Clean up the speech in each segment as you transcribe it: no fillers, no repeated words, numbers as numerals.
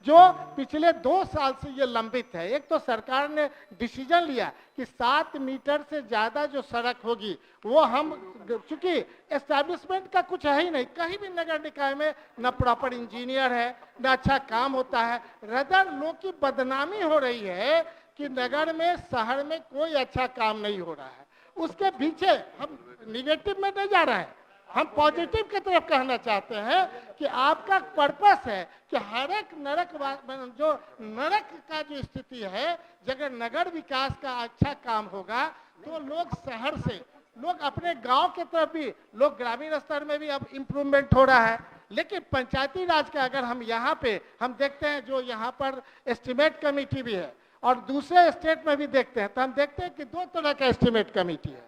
जो पिछले 2 साल से ये लंबित है। एक तो सरकार ने डिसीजन लिया कि 7 मीटर से ज्यादा जो सड़क होगी वो हम, चूंकि एस्टैब्लिशमेंट का कुछ है ही नहीं, कहीं भी नगर निकाय में न प्रॉपर इंजीनियर है न अच्छा काम होता है, रदर लोग की बदनामी हो रही है कि नगर में, शहर में कोई अच्छा काम नहीं हो रहा है। उसके पीछे हम निगेटिव में नहीं जा रहे हैं, हम पॉजिटिव की तरफ कहना चाहते हैं कि आपका पर्पस है कि हर एक जो नरक का जो स्थिति है, अगर नगर विकास का अच्छा काम होगा तो लोग शहर से, लोग अपने गांव के तरफ भी, लोग ग्रामीण स्तर में भी अब इम्प्रूवमेंट हो रहा है। लेकिन पंचायती राज का अगर हम यहाँ पे हम देखते हैं, जो यहाँ पर एस्टीमेट कमेटी भी है और दूसरे स्टेट में भी देखते हैं, तो हम देखते हैं कि 2 तरह का एस्टीमेट कमेटी है,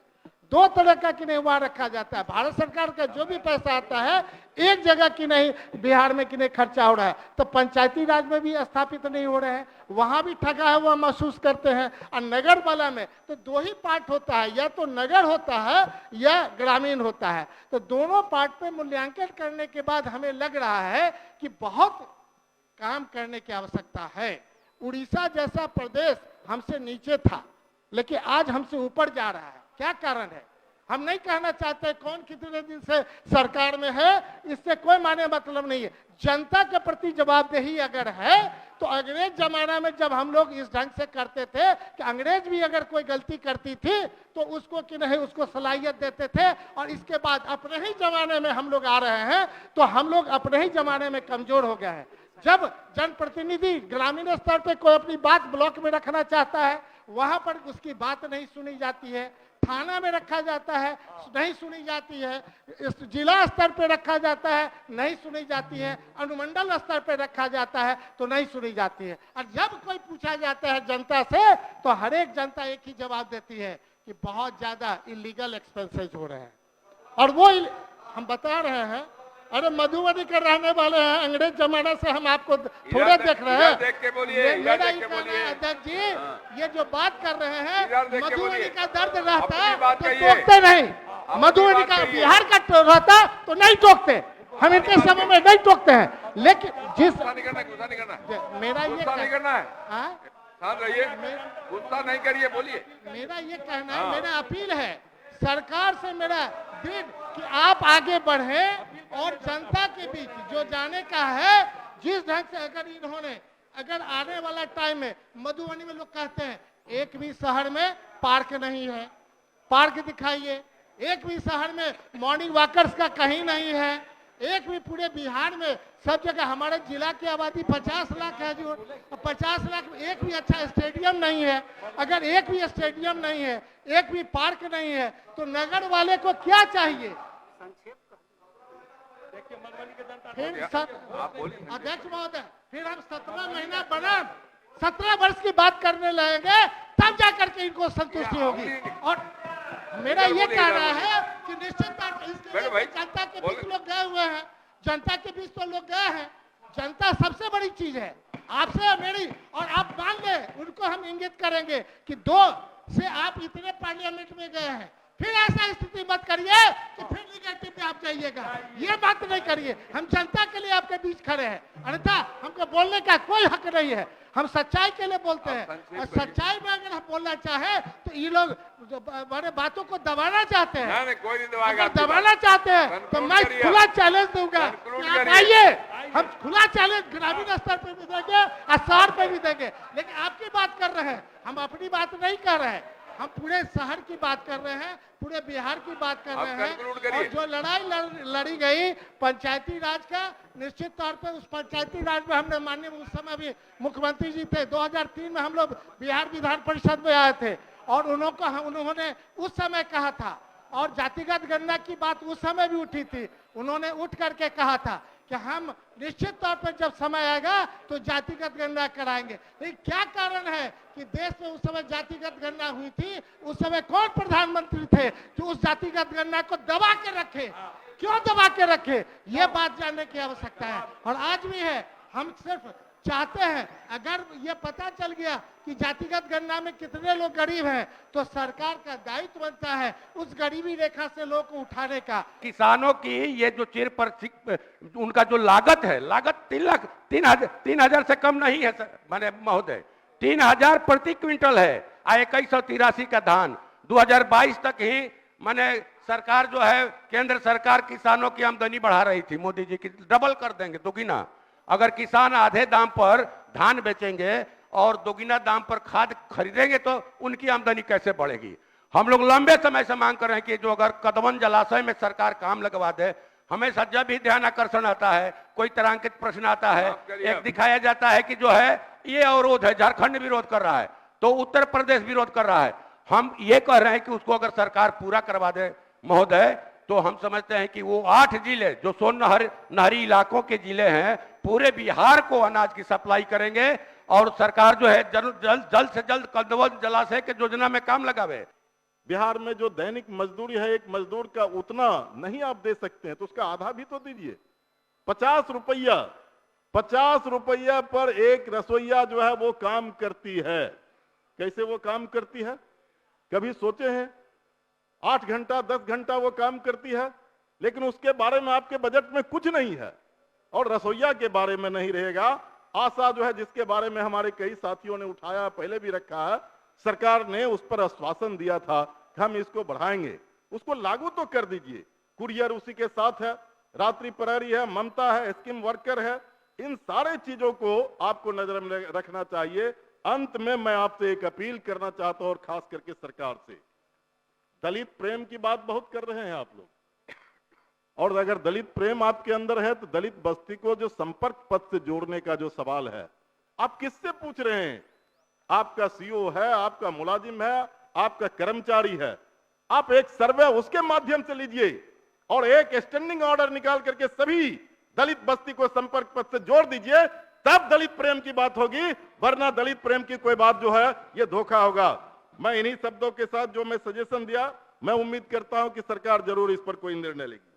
2 तरह का कि नहीं वहाँ रखा जाता है। भारत सरकार का जो भी पैसा आता है एक जगह की नहीं, बिहार में कि नहीं खर्चा हो रहा है, तो पंचायती राज में भी स्थापित नहीं हो रहे हैं, वहाँ भी ठगा हुआ महसूस करते हैं। और नगर वाला में तो 2 ही पार्ट होता है, या तो नगर होता है या ग्रामीण होता है। तो दोनों पार्ट पे मूल्यांकन करने के बाद हमें लग रहा है कि बहुत काम करने की आवश्यकता है। उड़ीसा जैसा प्रदेश हमसे नीचे था, लेकिन आज हमसे ऊपर जा रहा है। क्या कारण है? हम नहीं कहना चाहते कौन कितने दिन से सरकार में है, इससे कोई माने मतलब नहीं है। जनता के प्रति जवाबदेही अगर है तो अंग्रेज जमाना में जब हम लोग इस ढंग से करते थे कि अंग्रेज भी अगर कोई गलती करती थी तो उसको कि नहीं उसको सलाहियत देते थे, और इसके बाद अपने ही जमाने में हम लोग आ रहे हैं तो हम लोग अपने ही जमाने में कमजोर हो गए हैं। जब जनप्रतिनिधि ग्रामीण स्तर पे कोई अपनी बात ब्लॉक में रखना चाहता है, वहां पर उसकी बात नहीं सुनी जाती है, थाना में रखा जाता है नहीं सुनी जाती है, जिला स्तर पे रखा जाता है नहीं सुनी जाती है, अनुमंडल स्तर पे रखा जाता है तो नहीं सुनी जाती है। और जब कोई पूछा जाता है जनता से तो हर एक जनता एक ही जवाब देती है कि बहुत ज्यादा इलीगल एक्सपेंसेस हो रहे हैं। और वो हम बता रहे हैं, अरे मधुबनी के रहने वाले हैं, अंग्रेज जमाना से हम आपको थोड़े देख रहे हैं। देख के बोलिए, मेरा ही कहना है अध्यक्ष जी, ये जो बात कर रहे हैं, मधुबनी का दर्द रहता है तो टोकते नहीं, मधुबनी का बिहार का रहता तो नहीं टोकते, हम इनके समय में नहीं टोकते हैं। लेकिन जिस गुस्सा नहीं करना, मेरा ये गुस्सा नहीं करना है, शांत रहिए, गुस्सा नहीं करिए, बोलिए। मेरा ये कहना है, मेरा अपील है सरकार से, मेरा दृढ़ कि आप आगे बढ़ें और जनता के बीच जो जाने का है, जिस ढंग से अगर आने वाला टाइम में मधुबनी में लोग कहते हैं एक भी शहर में पार्क नहीं है, पार्क दिखाइए, एक भी शहर में मॉर्निंग वॉकर्स का कहीं नहीं है, एक भी पूरे बिहार में सब जगह, हमारे जिला की आबादी 50 लाख है, जो 50 लाख में एक भी अच्छा स्टेडियम नहीं है। अगर एक भी स्टेडियम नहीं है, एक भी पार्क नहीं है, तो नगर वाले को क्या चाहिए? फिर अध्यक्ष महोदय, फिर हम 17 महीना बना 17 वर्ष की बात करने लगेंगे, तब जाकर के इनको संतुष्टि होगी। और मेरा ये कहना है कि निश्चित तौर पर इसके जनता के बीच लोग गए हुए हैं, जनता के बीच तो लोग गए हैं, जनता सबसे बड़ी चीज है आपसे और मेरी। और आप मान ले, उनको हम इंगित करेंगे कि 2 से आप इतने पार्लियामेंट में गए हैं, फिर ऐसा स्थिति मत करिए कि फिर निगेटिव में आप जाइएगा, ये बात नहीं करिए। हम जनता के लिए आपके बीच खड़े हैं, अन्यथा हमको बोलने का कोई हक नहीं है, हम सच्चाई के लिए बोलते हैं। और सच्चाई में अगर हम बोलना चाहे तो ये लोग बड़े बातों को दबाना चाहते हैं, कोई नहीं दबाएगा। अगर दबाना चाहते हैं तो मैं खुला चैलेंज दूंगा, आप आइए, हम खुला चैलेंज ग्रामीण स्तर पर भी देंगे और शहर पर भी देंगे। लेकिन आपकी बात कर रहे हैं, हम अपनी बात नहीं कर रहे हैं, हम पूरे शहर की बात कर रहे हैं, पूरे बिहार की बात कर रहे हैं। और जो लड़ाई लड़ी गई पंचायती राज का, निश्चित तौर पे उस पंचायती राज में हमने माननीय उस समय भी मुख्यमंत्री जी थे, 2003 में हम लोग बिहार विधान परिषद में आए थे और उन्होंने उस समय कहा था, और जातिगत गणना की बात उस समय भी उठी थी, उन्होंने उठ करके कहा था कि हम निश्चित तौर पर जब समय आएगा तो जातिगत गणना कराएंगे। लेकिन क्या कारण है कि देश में उस समय जातिगत गणना हुई थी, उस समय कौन प्रधानमंत्री थे जो उस जातिगत गणना को दबा के रखे? क्यों दबा के रखे? ये बात जानने की आवश्यकता है। और आज भी है, हम सिर्फ चाहते हैं। अगर ये पता चल गया कि जातिगत गणना में कितने लोग गरीब हैं, तो सरकार का दायित्व बनता है उस गरीबी रेखा से लोग को उठाने का। किसानों की ये जो उनका जो लागत है, लागत 3,00,000 से कम नहीं है माने महोदय, 3,000 प्रति क्विंटल है। 2183 का धान 2022 तक ही माने सरकार जो है, केंद्र सरकार किसानों की आमदनी बढ़ा रही थी, मोदी जी की डबल कर देंगे, दोगुना। अगर किसान आधे दाम पर धान बेचेंगे और दोगुना दाम पर खाद खरीदेंगे तो उनकी आमदनी कैसे बढ़ेगी। हम लोग लंबे समय से मांग कर रहे हैं कि जो अगर कदमन जलाशय में सरकार काम लगवा दे, हमेशा जब भी ध्यान आकर्षण आता है, कोई तरंगित प्रश्न आता है, एक दिखाया जाता है कि जो है ये अवरोध है, झारखंड विरोध कर रहा है तो उत्तर प्रदेश विरोध कर रहा है। हम ये कह रहे हैं कि उसको अगर सरकार पूरा करवा दे महोदय, तो हम समझते हैं कि वो 8 जिले जो सोन नहरी इलाकों के जिले हैं, पूरे बिहार को अनाज की सप्लाई करेंगे और सरकार जो है जल्द से जल्द कदमन जलाशय के योजना में काम लगावे। बिहार में जो दैनिक मजदूरी है, एक मजदूर का उतना नहीं आप दे सकते हैं तो उसका आधा भी तो दीजिए। 50 रुपया पर एक रसोईया जो है वो काम करती है। कैसे वो काम करती है, कभी सोचे हैं? 8 घंटा 10 घंटा वो काम करती है, लेकिन उसके बारे में आपके बजट में कुछ नहीं है और रसोईया के बारे में नहीं रहेगा। आशा जो है, जिसके बारे में हमारे कई साथियों ने उठाया, पहले भी रखा है, सरकार ने उस पर आश्वासन दिया था कि हम इसको बढ़ाएंगे, उसको लागू तो कर दीजिए। कुरियर उसी के साथ है, रात्रि प्रहरी है, ममता है, स्कीम वर्कर है, इन सारे चीजों को आपको नजर में रखना चाहिए। अंत में मैं आपसे एक अपील करना चाहता हूं और खास करके सरकार से, दलित प्रेम की बात बहुत कर रहे हैं आप लोग, और अगर दलित प्रेम आपके अंदर है तो दलित बस्ती को जो संपर्क पथ से जोड़ने का जो सवाल है, आप किससे पूछ रहे हैं? आपका सीओ है, आपका मुलाजिम है, आपका कर्मचारी है, आप एक सर्वे उसके माध्यम से लीजिए और एक स्टैंडिंग ऑर्डर निकाल करके सभी दलित बस्ती को संपर्क पथ से जोड़ दीजिए, तब दलित प्रेम की बात होगी, वरना दलित प्रेम की कोई बात जो है ये धोखा होगा। मैं इन्हीं शब्दों के साथ जो मैं सजेशन दिया, मैं उम्मीद करता हूं कि सरकार जरूर इस पर कोई निर्णय लेगी।